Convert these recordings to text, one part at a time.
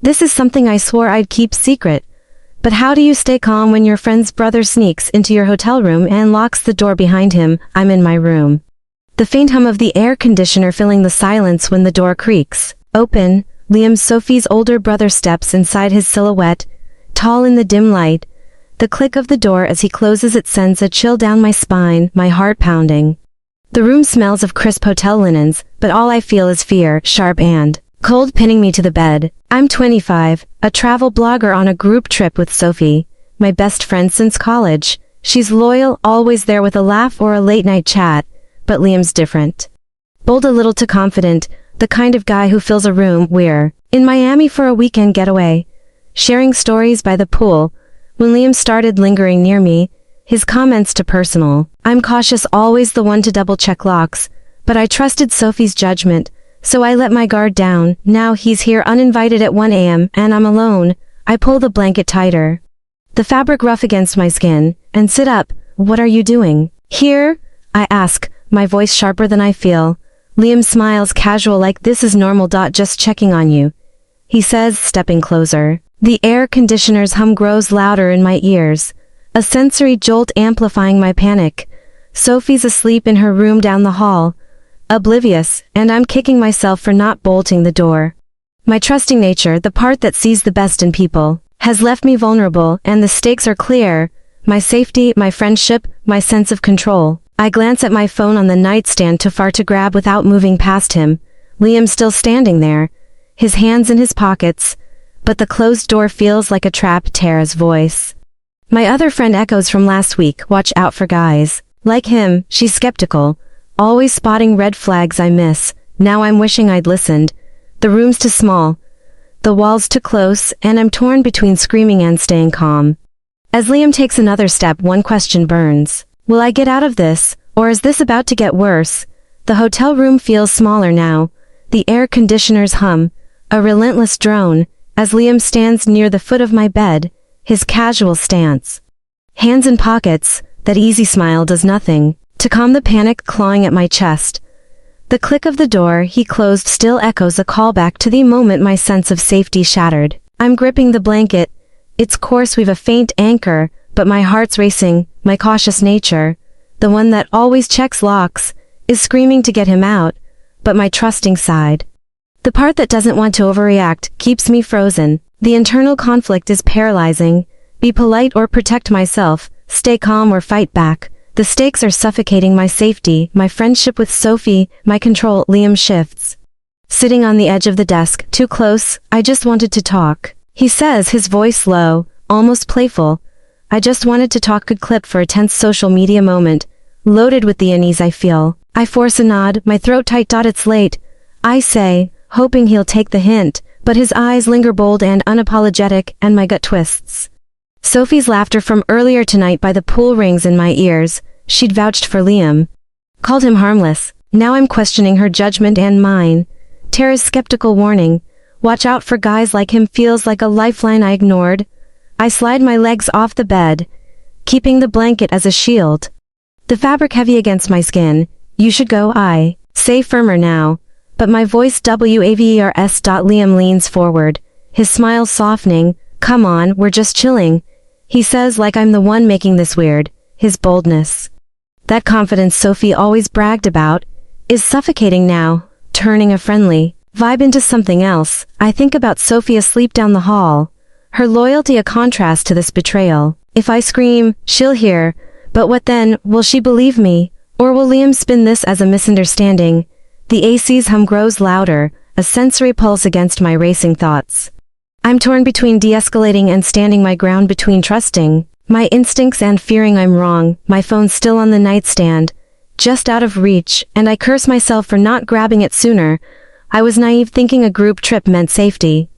This is something I swore I'd keep secret. But how do you stay calm when your friend's brother sneaks into your hotel room and locks the door behind him? I'm in my room. The faint hum of the air conditioner filling the silence when the door creaks open. Sophie's older brother steps inside, his silhouette, tall in the dim light. The click of the door as he closes it sends a chill down my spine, my heart pounding. The room smells of crisp hotel linens, but all I feel is fear, sharp and cold, pinning me to the bed. I'm 25, a travel blogger on a group trip with Sophie, my best friend since college. She's loyal, always there with a laugh or a late-night chat, but Liam's different. Bold, a little too confident, the kind of guy who fills a room. We're in Miami for a weekend getaway, sharing stories by the pool. When Liam started lingering near me, his comments too personal. I'm cautious, always the one to double-check locks, but I trusted Sophie's judgment, so I let my guard down. Now he's here uninvited at 1 a.m. and I'm alone. I pull the blanket tighter, the fabric rough against my skin, and sit up. What are you doing here? I ask, my voice sharper than I feel. Liam smiles, casual, like this is normal. Just checking on you, he says, stepping closer. The air conditioner's hum grows louder in my ears, a sensory jolt amplifying my panic. Sophie's asleep in her room down the hall, oblivious, and I'm kicking myself for not bolting the door. My trusting nature, the part that sees the best in people, has left me vulnerable, and the stakes are clear. My safety, my friendship, my sense of control. I glance at my phone on the nightstand, too far to grab without moving past him. Liam still standing there, his hands in his pockets, but the closed door feels like a trap. Tara's voice, my other friend, echoes from last week. Watch out for guys like him. She's skeptical, always spotting red flags I miss. Now I'm wishing I'd listened. The room's too small, the walls too close, and I'm torn between screaming and staying calm. As Liam takes another step, one question burns. Will I get out of this, or is this about to get worse? The hotel room feels smaller now, the air conditioner's hum, a relentless drone, as Liam stands near the foot of my bed, his casual stance, hands in pockets. That easy smile does nothing to calm the panic clawing at my chest. The click of the door he closed still echoes, a callback to the moment my sense of safety shattered. I'm gripping the blanket. Its course we've a faint anchor, but my heart's racing. My cautious nature, the one that always checks locks, is screaming to get him out, but my trusting side, the part that doesn't want to overreact, keeps me frozen. The internal conflict is paralyzing. Be polite or protect myself, stay calm or fight back. The stakes are suffocating. My safety, my friendship with Sophie, my control. Liam shifts, sitting on the edge of the desk, too close. I just wanted to talk, he says, his voice low, almost playful. I just wanted to talk. Good clip for a tense social media moment, loaded with the unease I feel. I force a nod, my throat tight. It's late, I say, hoping he'll take the hint, but his eyes linger, bold and unapologetic, and my gut twists. Sophie's laughter from earlier tonight by the pool rings in my ears. She'd vouched for Liam, called him harmless. Now I'm questioning her judgment and mine. Tara's skeptical warning, watch out for guys like him, feels like a lifeline I ignored. I slide my legs off the bed, keeping the blanket as a shield, the fabric heavy against my skin. You should go, I say, firmer now, but my voice wavers. Liam leans forward, his smile softening. Come on, we're just chilling, he says, like I'm the one making this weird. His boldness, that confidence Sophie always bragged about, is suffocating now, turning a friendly vibe into something else. I think about Sophie asleep down the hall, her loyalty a contrast to this betrayal. If I scream, she'll hear, but what then? Will she believe me, or will Liam spin this as a misunderstanding? The AC's hum grows louder, a sensory pulse against my racing thoughts. I'm torn between de-escalating and standing my ground, between trusting my instincts and fearing I'm wrong. My phone's still on the nightstand, just out of reach, and I curse myself for not grabbing it sooner. I was naive, thinking a group trip meant safety.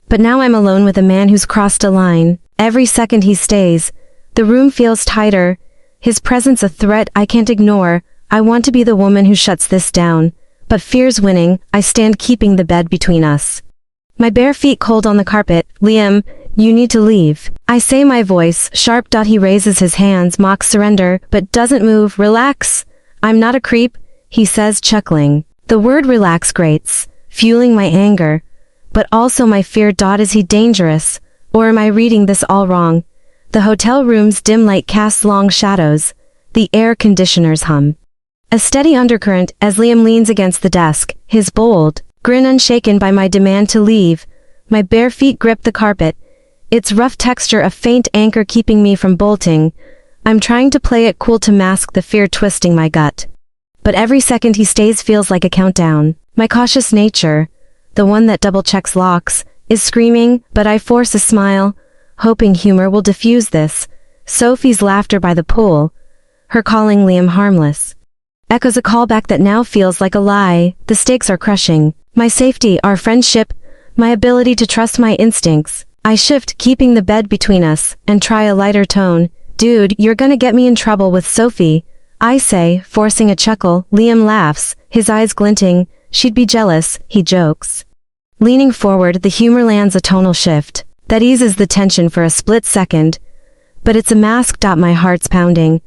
But now I'm alone with a man who's crossed a line. Every second he stays, the room feels tighter, his presence a threat I can't ignore. I want to be the woman who shuts this down, but fear's winning. I stand, keeping the bed between us, my bare feet cold on the carpet. Liam, you need to leave, I say, my voice sharp. He raises his hands, mocks surrender, but doesn't move. Relax, I'm not a creep, he says, chuckling. The word relax grates, fueling my anger. but also my fear. Is he dangerous? Or am I reading this all wrong? The hotel room's dim light casts long shadows. The air conditioners hum. A steady undercurrent as Liam leans against the desk, his bold grin unshaken by my demand to leave. My bare feet grip the carpet, its rough texture a faint anchor keeping me from bolting. I'm trying to play it cool to mask the fear twisting my gut. But every second he stays feels like a countdown. My cautious nature, the one that double-checks locks, is screaming, but I force a smile, hoping humor will diffuse this. Sophie's laughter by the pool, her calling Liam harmless, echoes a callback that now feels like a lie. The stakes are crushing. My safety, our friendship, my ability to trust my instincts. I shift, keeping the bed between us, and try a lighter tone. Dude, you're gonna get me in trouble with Sophie, I say, forcing a chuckle. Liam laughs, his eyes glinting. She'd be jealous, he jokes. Leaning forward, the humor lands a tonal shift that eases the tension for a split second. But it's a mask. My heart's pounding,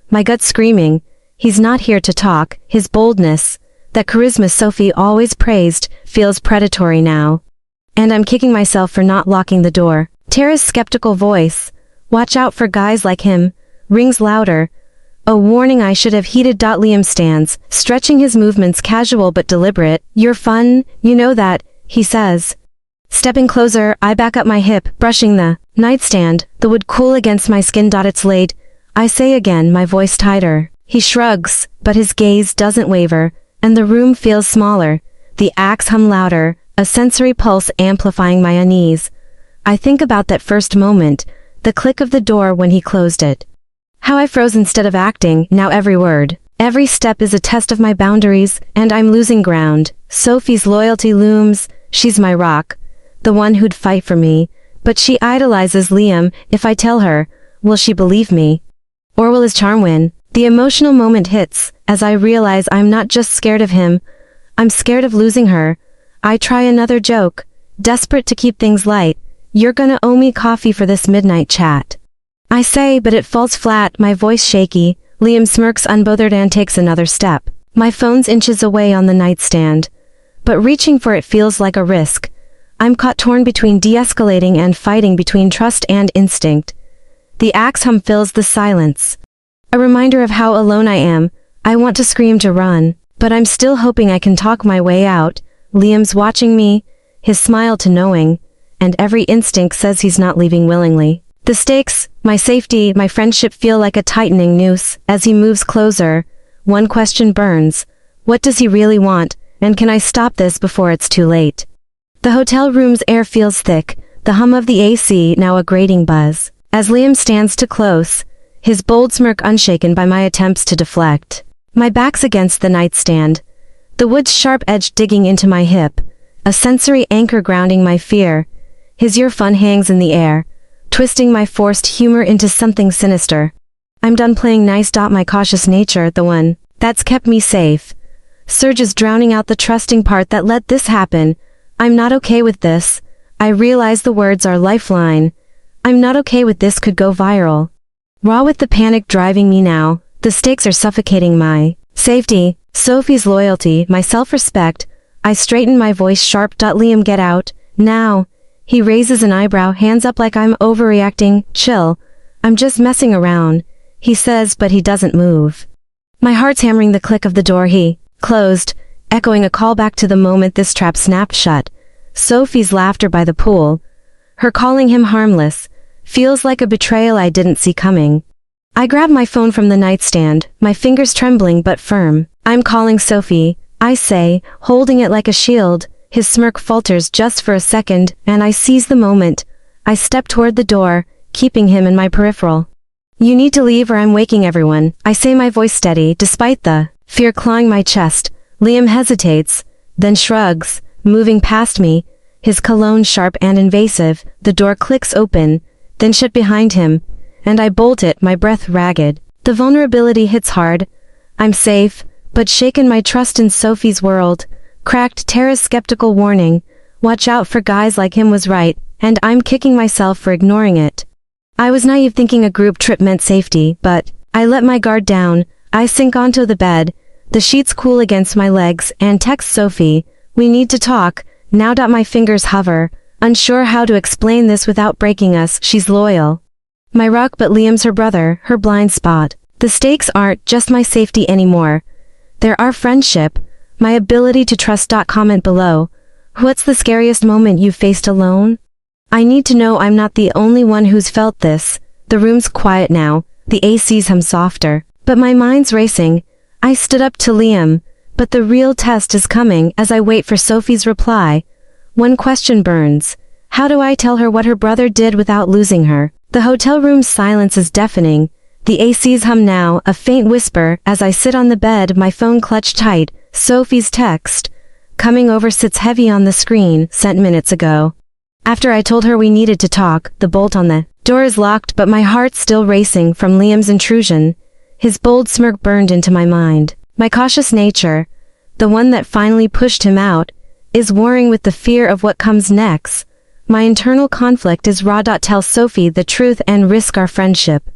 my gut screaming. He's not here to talk. His boldness, that charisma Sophie always praised, feels predatory now. And I'm kicking myself for not locking the door. Tara's skeptical voice, "Watch out for guys like him," rings louder. A warning I should have heeded. Liam stands, stretching his movements casual but deliberate. "You're fun, you know that," he says. Stepping closer, I back up my hip, brushing the nightstand, the wood cool against my skin. "It's late," I say again, my voice tighter. He shrugs, but his gaze doesn't waver, and the room feels smaller. The axe hum louder, a sensory pulse amplifying my unease. I think about that first moment, the click of the door when he closed it. How I froze instead of acting. Now every word, every step is a test of my boundaries, and I'm losing ground. Sophie's loyalty looms. She's my rock, the one who'd fight for me. But she idolizes Liam. If I tell her, will she believe me? Or will his charm win? The emotional moment hits, as I realize I'm not just scared of him, I'm scared of losing her. I try another joke, desperate to keep things light. "You're gonna owe me coffee for this midnight chat," I say, but it falls flat, my voice shaky. Liam smirks unbothered and takes another step. My phone's inches away on the nightstand, but reaching for it feels like a risk. I'm caught torn between de-escalating and fighting, between trust and instinct. The axe hum fills the silence, a reminder of how alone I am. I want to scream, to run, but I'm still hoping I can talk my way out. Liam's watching me, his smile to knowing, and every instinct says he's not leaving willingly. The stakes, my safety, my friendship feel like a tightening noose. As he moves closer, one question burns. What does he really want, and can I stop this before it's too late? The hotel room's air feels thick, the hum of the AC now a grating buzz. As Liam stands too close, his bold smirk unshaken by my attempts to deflect. My back's against the nightstand, the wood's sharp edge digging into my hip, a sensory anchor grounding my fear. His earphone hangs in the air, twisting my forced humor into something sinister. I'm done playing nice. My cautious nature, the one that's kept me safe, surges, drowning out the trusting part that let this happen. I'm not okay with this. I realize the words are lifeline. I'm not okay with this. Could go viral. Raw with the panic driving me now, the stakes are suffocating my safety, Sophie's loyalty, my self-respect. I straighten my voice sharp. Liam, get out, now. He raises an eyebrow, hands up like I'm overreacting. Chill. I'm just messing around, he says, but he doesn't move. My heart's hammering. The click of the door he closed, echoing a callback to the moment this trap snapped shut. Sophie's laughter by the pool, her calling him harmless, feels like a betrayal I didn't see coming. I grab my phone from the nightstand, my fingers trembling but firm. "I'm calling Sophie," I say, holding it like a shield. His smirk falters just for a second, and I seize the moment. I step toward the door, keeping him in my peripheral. "You need to leave or I'm waking everyone," I say, my voice steady, despite the fear clawing my chest. Liam hesitates, then shrugs, moving past me, his cologne sharp and invasive. The door clicks open, then shut behind him, and I bolt it, my breath ragged. The vulnerability hits hard. I'm safe, but shaken. My trust in Sophie's world cracked. Tara's skeptical warning, "Watch out for guys like him," was right, and I'm kicking myself for ignoring it. I was naive, thinking a group trip meant safety, but I let my guard down. I sink onto the bed, the sheets cool against my legs, and text Sophie, "We need to talk," Now. My fingers hover, unsure how to explain this without breaking us. She's loyal. My rock, but Liam's her brother, her blind spot. The stakes aren't just my safety anymore. They're our friendship, my ability to trust. Comment below. What's the scariest moment you've faced alone? I need to know. I'm not the only one who's felt this. The room's quiet now, the AC's hum softer, but my mind's racing. I stood up to Liam, but the real test is coming as I wait for Sophie's reply. One question burns. How do I tell her what her brother did without losing her? The hotel room's silence is deafening. The AC's hum now, a faint whisper, as I sit on the bed, my phone clutched tight. Sophie's text, coming over, sits heavy on the screen, sent minutes ago. After I told her we needed to talk, the bolt on the door is locked, but my heart's still racing from Liam's intrusion. His bold smirk burned into my mind. My cautious nature, the one that finally pushed him out, is warring with the fear of what comes next. My internal conflict is raw. Tell Sophie the truth and risk our friendship,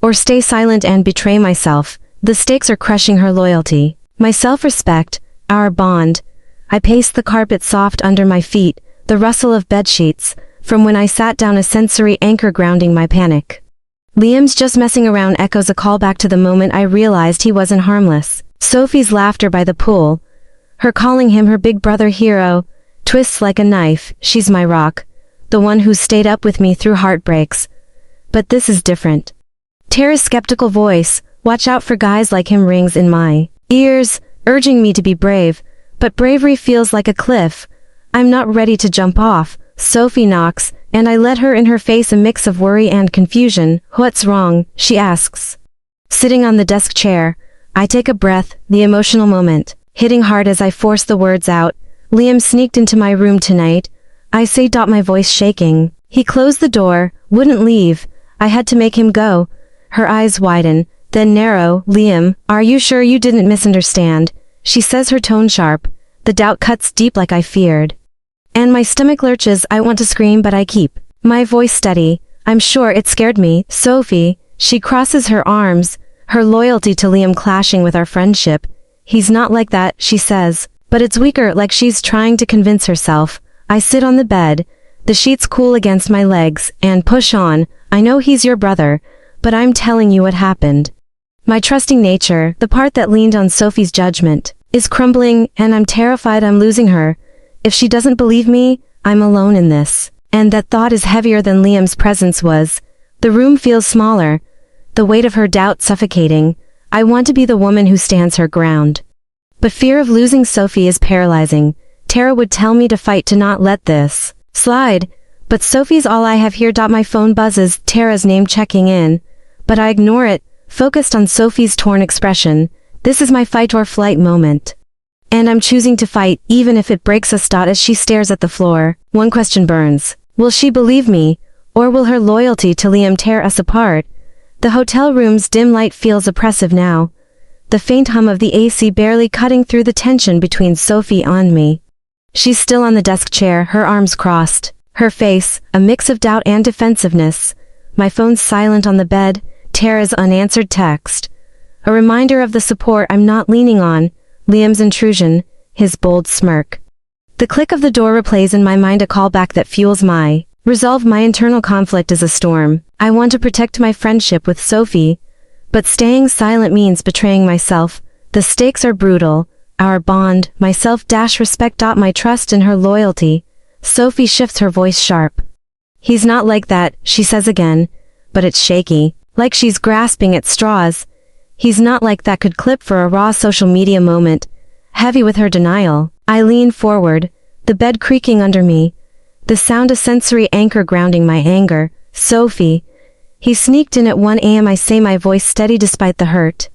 or stay silent and betray myself. The stakes are crushing her loyalty, my self-respect, our bond. I pace the carpet soft under my feet, the rustle of bedsheets, from when I sat down, a sensory anchor grounding my panic. Liam's just messing around echoes a callback to the moment I realized he wasn't harmless. Sophie's laughter by the pool, her calling him her big brother hero, twists like a knife. She's my rock, the one who stayed up with me through heartbreaks. But this is different. Tara's skeptical voice, watch out for guys like him, rings in my ears, urging me to be brave, but bravery feels like a cliff. I'm not ready to jump off. Sophie knocks, and I let her in. Her face a mix of worry and confusion. What's wrong? She asks. Sitting on the desk chair, I take a breath, the emotional moment hitting hard as I force the words out. Liam sneaked into my room tonight. I say. My voice shaking. He closed the door, wouldn't leave. I had to make him go. Her eyes widen, then narrow. Liam, are you sure you didn't misunderstand? She says, her tone sharp. The doubt cuts deep like I feared. And my stomach lurches. I want to scream, but I keep my voice steady. I'm sure it scared me. Sophie. She crosses her arms, her loyalty to Liam clashing with our friendship. He's not like that, she says, but it's weaker, like she's trying to convince herself. I sit on the bed, the sheets cool against my legs, and push on. I know he's your brother, but I'm telling you what happened. My trusting nature, the part that leaned on Sophie's judgment, is crumbling, and I'm terrified I'm losing her. If she doesn't believe me, I'm alone in this. And that thought is heavier than Liam's presence was. The room feels smaller, the weight of her doubt suffocating. I want to be the woman who stands her ground, but fear of losing Sophie is paralyzing. Tara would tell me to fight, to not let this slide, but Sophie's all I have here. My phone buzzes, Tara's name checking in, but I ignore it, focused on Sophie's torn expression. This is my fight or flight moment, and I'm choosing to fight, even if it breaks us. As she stares at the floor, one question burns. Will she believe me, or will her loyalty to Liam tear us apart? The hotel room's dim light feels oppressive now, the faint hum of the AC barely cutting through the tension between Sophie and me. She's still on the desk chair, her arms crossed, her face, a mix of doubt and defensiveness. My phone's silent on the bed, Tara's unanswered text, a reminder of the support I'm not leaning on. Liam's intrusion, his bold smirk. The click of the door replays in my mind, a callback that fuels my resolve. My internal conflict is a storm. I want to protect my friendship with Sophie, but staying silent means betraying myself. The stakes are brutal. Our bond, my self-respect. My trust in her loyalty. Sophie shifts, her voice sharp. He's not like that, she says again, but it's shaky, like she's grasping at straws. He's not like that could clip for a raw social media moment. Heavy with her denial, I lean forward, the bed creaking under me, the sound a sensory anchor grounding my anger. Sophie. He sneaked in at 1 a.m. I say, my voice steady despite the hurt.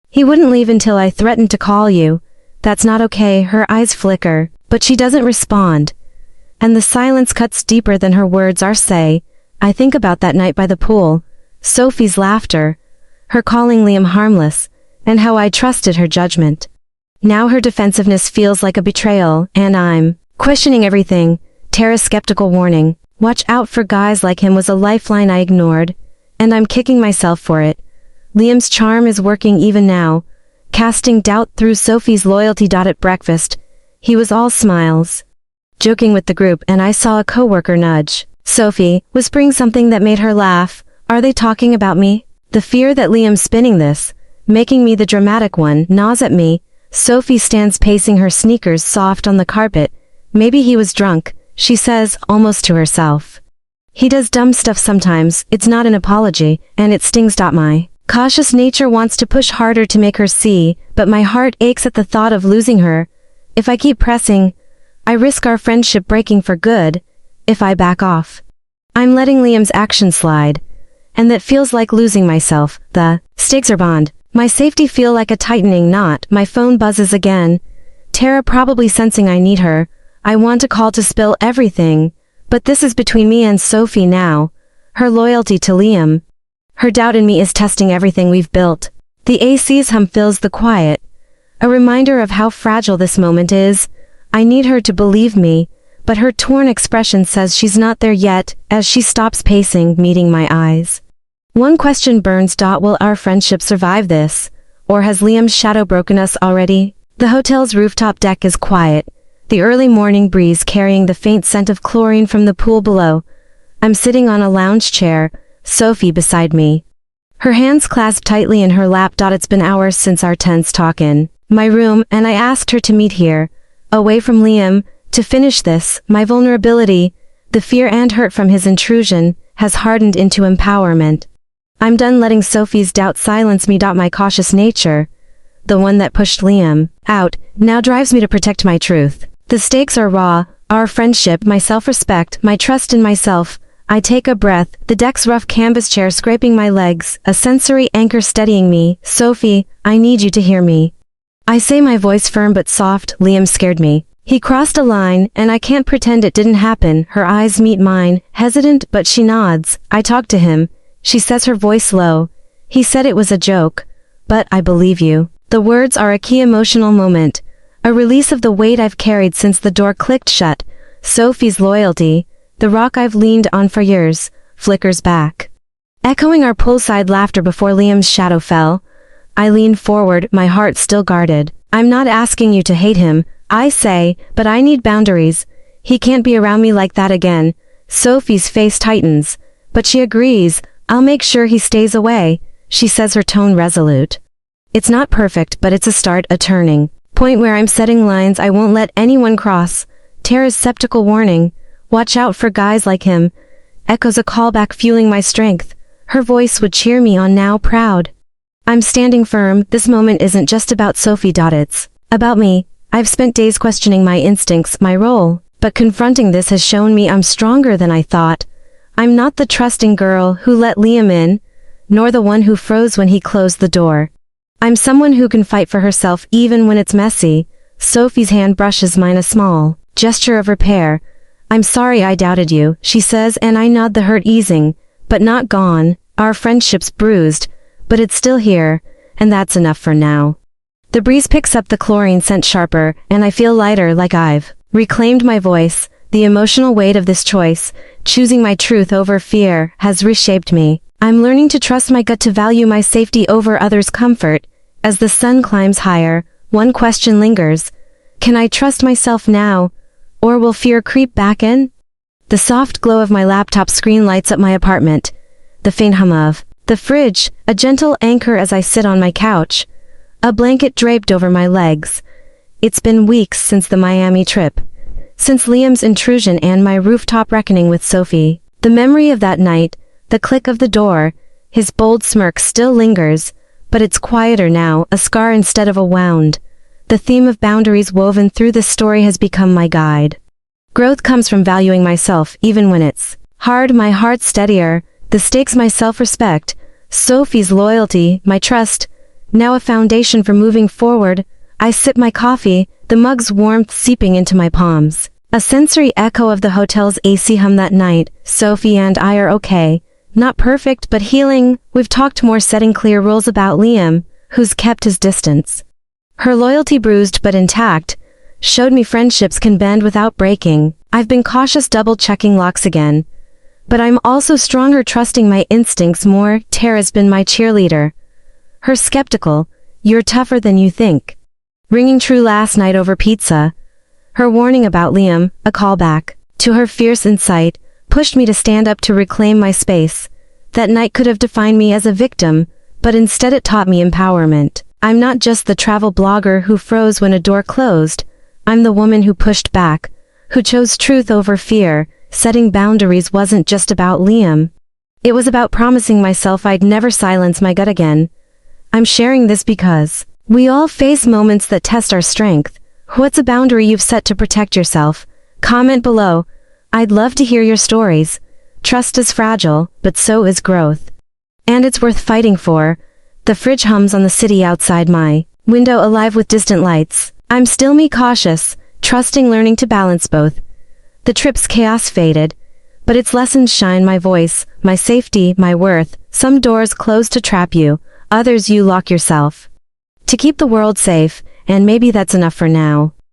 He wouldn't leave until I threatened to call you. That's not okay. Her eyes flicker, but she doesn't respond. And the silence cuts deeper than her words are. Say, I think about that night by the pool, Sophie's laughter, her calling Liam harmless, and how I trusted her judgment. Now her defensiveness feels like a betrayal, and I'm questioning everything. Tara's skeptical warning, watch out for guys like him, was a lifeline I ignored, and I'm kicking myself for it. Liam's charm is working even now, casting doubt through Sophie's loyalty. At breakfast, he was all smiles. joking with the group, and I saw a coworker nudge Sophie, whispering something that made her laugh. Are they talking about me? The fear that Liam's spinning this, making me the dramatic one, gnaws at me. Sophie stands pacing her sneakers soft on the carpet. Maybe he was drunk, she says, almost to herself. He does dumb stuff sometimes, it's not an apology, and it stings. My cautious nature wants to push harder to make her see, but my heart aches at the thought of losing her. If I keep pressing, I risk our friendship breaking for good. If I back off, I'm letting Liam's actions slide. And that feels like losing myself. The stakes are bond. My safety feel like a tightening knot. My phone buzzes again. Tara, probably sensing I need her. I want to call to spill everything. But this is between me and Sophie now. Her loyalty to Liam. Her doubt in me is testing everything we've built. The AC's hum fills the quiet. A reminder of how fragile this moment is. I need her to believe me, but her torn expression says she's not there yet. As she stops pacing, meeting my eyes, one question burns. Will our friendship survive this? Or has Liam's shadow broken us already? The hotel's rooftop deck is quiet, the early morning breeze carrying the faint scent of chlorine from the pool below. I'm sitting on a lounge chair, Sophie beside me, her hands clasped tightly in her lap. It's been hours since our tense talk in my room, and I asked her to meet here, away from Liam, to finish this. My vulnerability, the fear and hurt from his intrusion, has hardened into empowerment. I'm done letting Sophie's doubt silence me. My cautious nature, the one that pushed Liam out, now drives me to protect my truth. The stakes are raw, our friendship, my self-respect, my trust in myself. I take a breath, the deck's rough canvas chair scraping my legs, a sensory anchor steadying me. Sophie, I need you to hear me. I say, my voice firm but soft. Liam scared me. He crossed a line, and I can't pretend it didn't happen. Her eyes meet mine, hesitant, but she nods. I talked to him. She says, her voice low. He said it was a joke. But I believe you. The words are a key emotional moment. A release of the weight I've carried since the door clicked shut. Sophie's loyalty, the rock I've leaned on for years, flickers back, echoing our poolside laughter before Liam's shadow fell. I lean forward, my heart still guarded. I'm not asking you to hate him, I say, but I need boundaries. He can't be around me like that again. Sophie's face tightens, but she agrees. I'll make sure he stays away, she says, her tone resolute. It's not perfect, but it's a start, a turning point where I'm setting lines I won't let anyone cross. Tara's skeptical warning, watch out for guys like him, echoes a callback, fueling my strength. Her voice would cheer me on now, proud. I'm standing firm. This moment isn't just about Sophie. It's about me. I've spent days questioning my instincts, my role, but confronting this has shown me I'm stronger than I thought. I'm not the trusting girl who let Liam in, nor the one who froze when he closed the door. I'm someone who can fight for herself even when it's messy. Sophie's hand brushes mine, a small gesture of repair. I'm sorry I doubted you, she says, and I nod, the hurt easing, but not gone. Our friendship's bruised, but it's still here, and that's enough for now. The breeze picks up the chlorine scent sharper, and I feel lighter, like I've reclaimed my voice. The emotional weight of this choice, choosing my truth over fear, has reshaped me. I'm learning to trust my gut, to value my safety over others' comfort. As the sun climbs higher, one question lingers. Can I trust myself now, or will fear creep back in? The soft glow of my laptop screen lights up my apartment. The faint hum of the fridge, a gentle anchor as I sit on my couch. A blanket draped over my legs. It's been weeks since the Miami trip, since Liam's intrusion and my rooftop reckoning with Sophie. The memory of that night, the click of the door, his bold smirk still lingers, but it's quieter now, a scar instead of a wound. The theme of boundaries woven through this story has become my guide. Growth comes from valuing myself, even when it's hard. My heart's steadier, the stakes, my self-respect, Sophie's loyalty, my trust, now a foundation for moving forward. I sip my coffee, the mug's warmth seeping into my palms. A sensory echo of the hotel's AC hum that night. Sophie and I are okay. Not perfect, but healing. We've talked more, setting clear rules about Liam, who's kept his distance. Her loyalty, bruised but intact, showed me friendships can bend without breaking. I've been cautious, double-checking locks again. But I'm also stronger, trusting my instincts more. Tara's been my cheerleader. Her skeptical, "You're tougher than you think," ringing true last night over pizza. Her warning about Liam, a callback to her fierce insight, pushed me to stand up to reclaim my space. That night could have defined me as a victim, but instead it taught me empowerment. I'm not just the travel blogger who froze when a door closed. I'm the woman who pushed back, who chose truth over fear. Setting boundaries wasn't just about Liam. It was about promising myself I'd never silence my gut again. I'm sharing this because we all face moments that test our strength. What's a boundary you've set to protect yourself? Comment below. I'd love to hear your stories. Trust is fragile, but so is growth. And it's worth fighting for. The fridge hums on the city outside my window, alive with distant lights. I'm still me, cautious, trusting, learning to balance both. The trip's chaos faded, but its lessons shine my voice, my safety, my worth. Some doors close to trap you, others you lock yourself to keep the world safe, and maybe that's enough for now.